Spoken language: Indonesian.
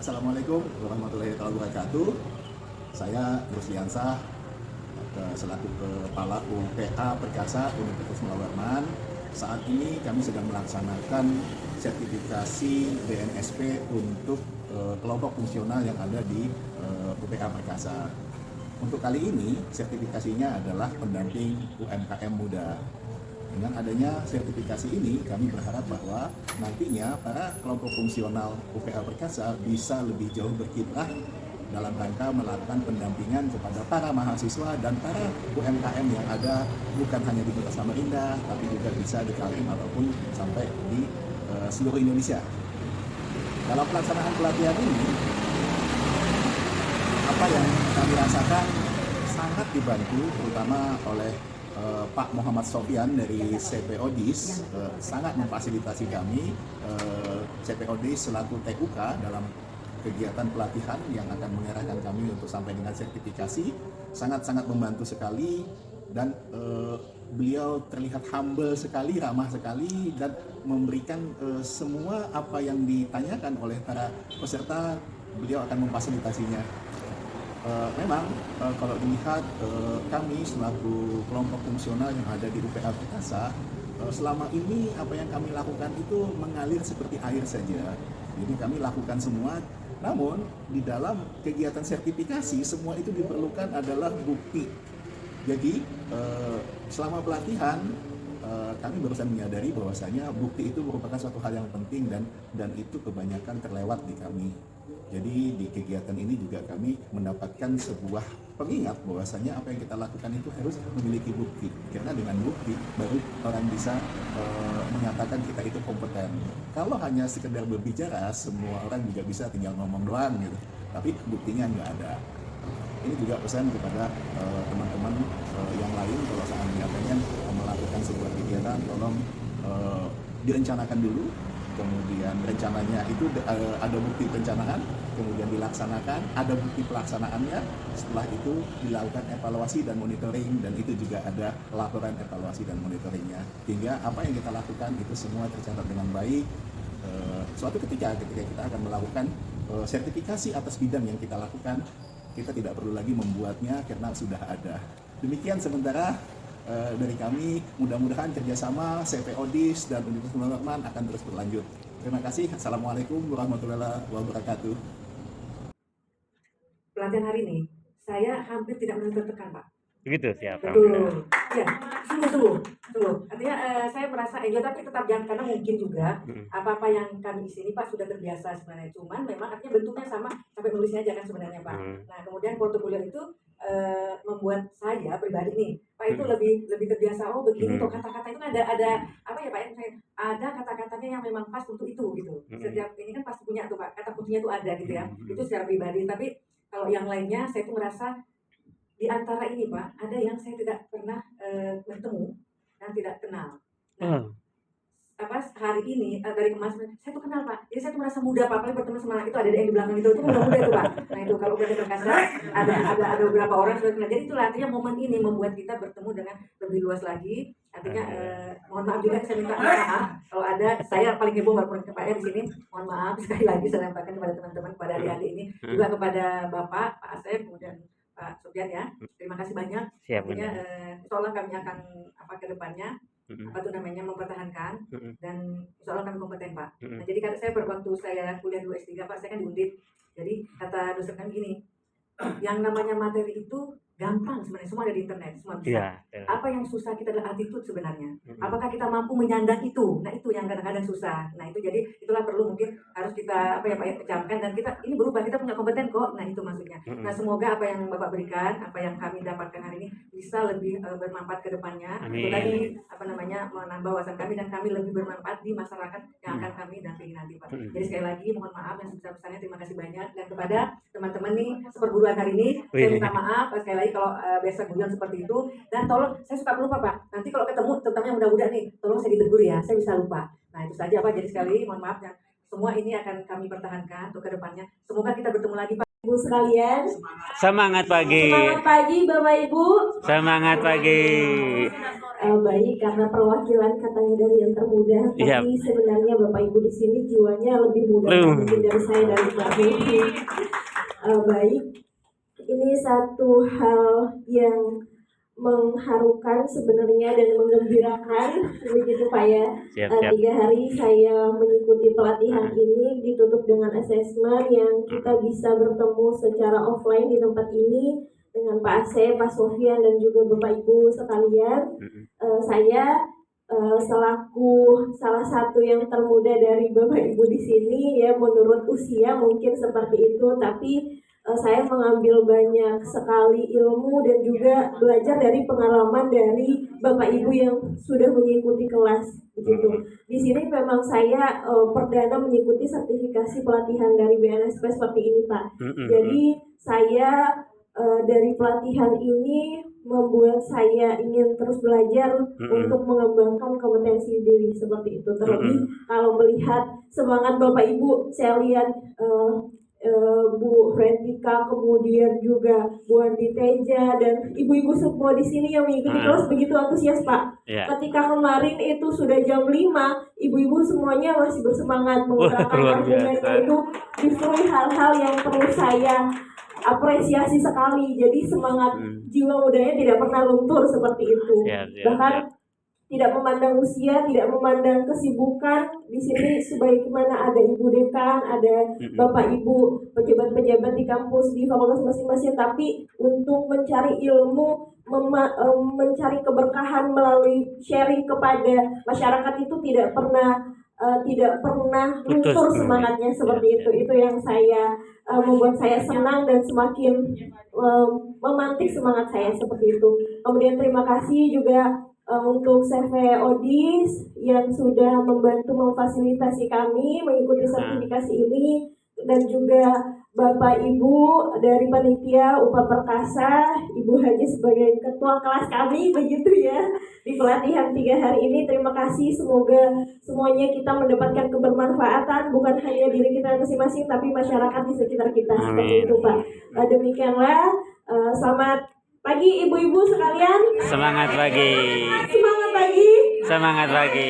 Assalamualaikum warahmatullahi wabarakatuh. Saya Rusliansah, selaku Kepala UPA Perkasa Universitas Mula Warman. Saat ini kami sedang melaksanakan sertifikasi BNSP untuk kelompok fungsional yang ada di UPA Perkasa. Untuk kali ini sertifikasinya adalah pendamping UMKM muda. Dengan adanya sertifikasi ini, kami berharap bahwa nantinya para kelompok fungsional UPA Perkasa bisa lebih jauh berkiprah dalam rangka melakukan pendampingan kepada para mahasiswa dan para UMKM yang ada bukan hanya di Kota Samarinda, tapi juga bisa di Kaltim ataupun sampai di seluruh Indonesia. Dalam pelaksanaan pelatihan ini, apa yang kami rasakan sangat dibantu, terutama oleh Pak Muhammad Sofyan dari CPODIS, sangat memfasilitasi kami. CPODIS selaku TUK dalam kegiatan pelatihan yang akan mengarahkan kami untuk sampai dengan sertifikasi, sangat-sangat membantu sekali. Dan beliau terlihat humble sekali, ramah sekali, dan memberikan semua apa yang ditanyakan oleh para peserta, beliau akan memfasilitasinya. Memang kalau dilihat kami selaku kelompok fungsional yang ada di UPA Perkasa, selama ini apa yang kami lakukan itu mengalir seperti air saja. Jadi kami lakukan semua, namun di dalam kegiatan sertifikasi semua itu diperlukan adalah bukti. Jadi selama pelatihan kami barusan menyadari bahwasanya bukti itu merupakan suatu hal yang penting dan itu kebanyakan terlewat di kami. Jadi di kegiatan ini juga kami mendapatkan sebuah pengingat bahwasanya apa yang kita lakukan itu harus memiliki bukti. Karena dengan bukti baru orang bisa menyatakan kita itu kompeten. Kalau hanya sekedar berbicara, semua orang juga bisa tinggal ngomong doang gitu. Tapi buktinya nggak ada. Ini juga pesan kepada teman-teman yang lain, kalau seandainya pengen melakukan sebuah kegiatan, tolong direncanakan dulu. Kemudian rencananya itu ada bukti perencanaan, kemudian dilaksanakan, ada bukti pelaksanaannya, setelah itu dilakukan evaluasi dan monitoring, dan itu juga ada laporan evaluasi dan monitoringnya, hingga apa yang kita lakukan itu semua tercatat dengan baik. Suatu ketika kita akan melakukan sertifikasi atas bidang yang kita lakukan, kita tidak perlu lagi membuatnya karena sudah ada. Demikian sementara dari kami, mudah-mudahan kerjasama CPODIS dan Universitas Mula Warman akan terus berlanjut. Terima kasih. Assalamualaikum warahmatullahi wabarakatuh. Pelatihan hari ini, saya hampir tidak merasa tertekan, Pak. Begitu, siap. Betul. Ya, sungguh. Artinya saya merasa enjoy, tapi tetap jangan, karena mungkin juga apa-apa yang kami di sini Pak sudah terbiasa sebenarnya. Cuman memang artinya bentuknya sama, sampai nulisnya aja kan sebenarnya Pak. Nah kemudian portofolio itu membuat saya pribadi nih, Pak itu lebih terbiasa. Oh begini tuh kata-kata itu kan ada apa ya Pak? Ada kata-katanya yang memang pas untuk itu gitu. Setiap ini kan pasti punya tuh Pak, kata kuncinya tuh ada gitu ya. Itu secara pribadi. Tapi kalau yang lainnya saya tuh merasa di antara ini Pak, ada yang saya tidak pernah bertemu dan tidak kenal. Nah, hari ini dari kemarin saya tuh kenal Pak. Jadi saya tuh merasa muda Pak, apalagi bertemu sama itu ada yang di belakang itu muda-muda itu Pak. Nah itu kalau udah Perkasa ada beberapa orang sudah kenal. Jadi itu artinya momen ini membuat kita bertemu dengan lebih luas lagi. Artinya mohon maaf juga saya minta maaf kalau ada saya paling heboh baru ke Pak di sini. Mohon maaf sekali lagi saya sampaikan kepada teman-teman, kepada adik-adik ini, juga kepada Bapak Pak Asep, kemudian Pak Sofyan ya. Terima kasih banyak. Artinya insya Allah kami akan ke depannya mempertahankan dan insya Allah kami kompeten Pak. Nah jadi kata saya waktu saya kuliah dulu S3 Pak, saya kan di Undip. Jadi kata dosen kami gini, yang namanya materi itu gampang sebenarnya, semua ada di internet, semua bisa. Apa yang susah kita adalah attitude sebenarnya. Apakah kita mampu menyandang itu? Nah itu yang kadang-kadang susah. Nah itu jadi itulah perlu mungkin harus kita pecahkan, dan kita ini berubah, kita punya kompeten kok. Nah itu maksudnya. Nah semoga apa yang Bapak berikan, apa yang kami dapatkan hari ini bisa lebih bermanfaat ke depannya. Itu tadi menambah wawasan kami dan kami lebih bermanfaat di masyarakat yang akan kami dampingi nanti Pak. Jadi sekali lagi mohon maaf yang sebesar-besarnya, terima kasih banyak, dan kepada teman-teman nih seperguruan hari ini saya minta maaf sekali lagi kalau biasa guyon seperti itu, dan tolong saya suka lupa Pak, nanti kalau ketemu terutama yang muda-muda nih tolong saya ditegur ya, saya bisa lupa. Nah itu saja Pak, jadi sekali mohon maaf, dan semua ini akan kami pertahankan untuk kedepannya. Semoga kita bertemu lagi Pak Ibu sekalian, Semangat pagi. semangat pagi Bapak Ibu. Semangat pagi. Baik, karena perwakilan katanya dari yang termuda, Iya. tapi sebenarnya Bapak Ibu di sini jiwanya lebih muda mungkin dari saya dari Mbak Vivi. Baik, ini satu hal yang mengharukan sebenarnya dan menggembirakan begitu Pak ya. Siap. 3 hari saya mengikuti pelatihan ini ditutup dengan asesmen yang kita bisa bertemu secara offline di tempat ini dengan Pak Aceh, Pak Sofian dan juga Bapak Ibu sekalian. Saya selaku salah satu yang termuda dari Bapak Ibu di sini ya, menurut usia mungkin seperti itu, tapi saya mengambil banyak sekali ilmu dan juga belajar dari pengalaman dari Bapak Ibu yang sudah mengikuti kelas begitu. Di sini memang saya perdana mengikuti sertifikasi pelatihan dari BNSP seperti ini Pak. Jadi saya dari pelatihan ini membuat saya ingin terus belajar untuk mengembangkan kompetensi diri seperti itu. Terlebih kalau melihat semangat Bapak Ibu, saya lihat Bu Rentika, kemudian juga Bu Andi Teja dan ibu-ibu semua di sini yang mengikuti kelas begitu antusias Pak. Ketika kemarin itu sudah jam 5, ibu-ibu semuanya masih bersemangat mengutarakan argumennya, itu justru hal-hal yang perlu saya apresiasi sekali. Jadi semangat jiwa mudanya tidak pernah luntur seperti itu. Bahkan tidak memandang usia, tidak memandang kesibukan. Di sini sebagaimana ada Ibu Dekan, ada Bapak Ibu pejabat-pejabat di kampus, di fakultas masing-masing, tapi untuk mencari ilmu, mencari keberkahan melalui sharing kepada masyarakat itu tidak pernah luntur semangatnya seperti itu. Itu yang saya membuat saya senang dan semakin memantik semangat saya seperti itu. Kemudian terima kasih juga untuk CV Odis yang sudah membantu memfasilitasi kami mengikuti sertifikasi ini, dan juga Bapak Ibu dari panitia UPA Perkasa, Ibu Haji sebagai ketua kelas kami begitu ya di pelatihan 3 hari ini. Terima kasih, semoga semuanya kita mendapatkan kebermanfaatan bukan hanya diri kita masing-masing tapi masyarakat di sekitar kita. Seperti itu Pak. Demikianlah, selamat pagi ibu-ibu sekalian. Semangat pagi. Semangat pagi. Semangat pagi.